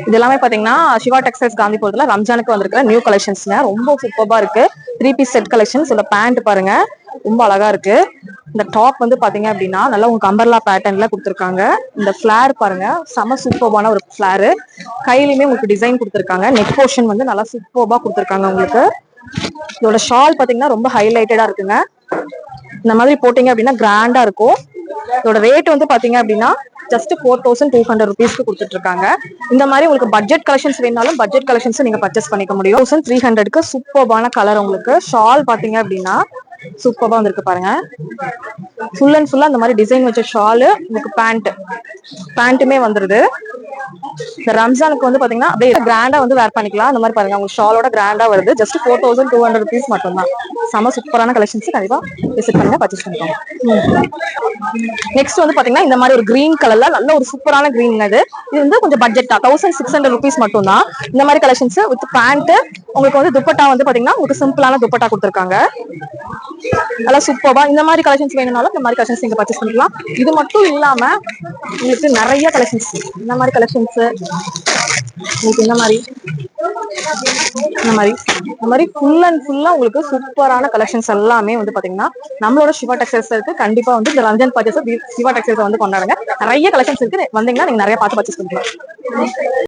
இது எல்லாமே பாத்தீங்கன்னா சிவா டெக்ஸ்டைல்ஸ் காந்திபுரத்துல ரம்ஜானுக்கு வந்திருக்கிற நியூ கலெக்ஷன்ஸ்ங்க. ரொம்ப சூப்பர்பா இருக்கு. 3 பீஸ் செட் கலெக்ஷன்ஸ். இந்த பேண்ட் பாருங்க ரொம்ப அழகா இருக்கு. இந்த டாப் வந்து பாத்தீங்க அப்படின்னா நல்லா உங்களுக்கு அம்பர்லா பேட்டர்ன்ல கொடுத்துருக்காங்க. இந்த ஃபிளார் பாருங்க செம சூப்பர்பான ஒரு ஃபிளாரு. கையிலுமே உங்களுக்கு டிசைன் கொடுத்துருக்காங்க. நெக் போர்ஷன் வந்து நல்லா சூப்பர்பா கொடுத்துருக்காங்க உங்களுக்கு. இதோட ஷால் பாத்தீங்கன்னா ரொம்ப ஹைலைட்டடா இருக்குங்க. இந்த மாதிரி போட்டீங்க அப்படின்னா கிராண்டா இருக்கும். இதோட ரேட் வந்து பாத்தீங்க அப்படின்னா ஜஸ்ட் 4200 rupeesக்கு கொடுத்துட்டு இருக்காங்க. இந்த மாதிரி உங்களுக்கு பட்ஜெட் கலெக்ஷன்ஸ் வேணாலும் பட்ஜெட் கலெக்ஷன்ஸ் நீங்க பர்ச்சேஸ் பண்ணிக்க முடியும். 1300க்கு சூப்பர்பான கலர் உங்களுக்கு. ஷால் பாத்தீங்க அப்படின்னா சூப்பர்பா வந்திருக்கு பாருங்க. ஃபுல் அண்ட் ஃபுல்லா இந்த மாதிரி டிசைன் வச்ச ஷாலு உங்களுக்கு பேண்ட்டுமே வந்துருது. இந்த ரம்ஜானுக்கு வந்து பாத்தீங்கன்னா அப்படியே கிராண்டா வந்து வேர் பண்ணிக்கலாம். அந்த மாதிரி பாருங்க உங்களுக்கு ஷாலோட கிராண்டா வருது. ஜஸ்ட் 4200 rupees மட்டும் தான். செம சூப்பரான கலெக்ஷன்ஸ். கண்டிப்பா விசிட் பண்ணுங்க, பர்ச்சேஸ் பண்ணிக்கோங்க. நெக்ஸ்ட் வந்து பாத்தீங்கன்னா இந்த மாதிரி ஒரு கிரீன் கலர்ல நல்ல ஒரு சூப்பரான கிரீன். இது வந்து கொஞ்சம் பட்ஜெட்டா 1600 rupees மட்டும் தான். இந்த மாதிரி கலெக்ஷன்ஸ் வித் பேண்ட். உங்களுக்கு வந்து துப்பட்டா வந்து பாத்தீங்கன்னா உங்களுக்கு சிம்பிளான துப்பட்டா கொடுத்துருக்காங்க. நல்லா சூப்பர்பா. இந்த மாதிரி கலெக்ஷன்ஸ் வேணும்னாலும் இந்த மாதிரி கலெக்ஷன்ஸ் நீங்க பர்ச்சேஸ் பண்ணிக்கலாம். இது மட்டும் இல்லாம உங்களுக்கு நிறைய கலெக்ஷன்ஸ். இந்த மாதிரி கலெக்ஷன்ஸ் உங்களுக்கு இந்த மாதிரி ஃபுல் அண்ட் ஃபுல்லா உங்களுக்கு சூப்பரான கலெக்ஷன்ஸ் எல்லாமே வந்து பாத்தீங்கன்னா நம்மளோட சிவா டெக்ஸ்டைல்ஸ் இருக்கு. கண்டிப்பா வந்து இந்த ரம்ஜான் பர்ச்சேஸ் சிவா டெக்ஸ்டைல்ஸ் வந்து கொண்டாடுங்க. நிறைய கலெக்ஷன்ஸ் இருக்கு. வந்தீங்கன்னா நீங்க நிறைய பார்த்து பர்ச்சேஸ் பண்ணிக்கலாம்.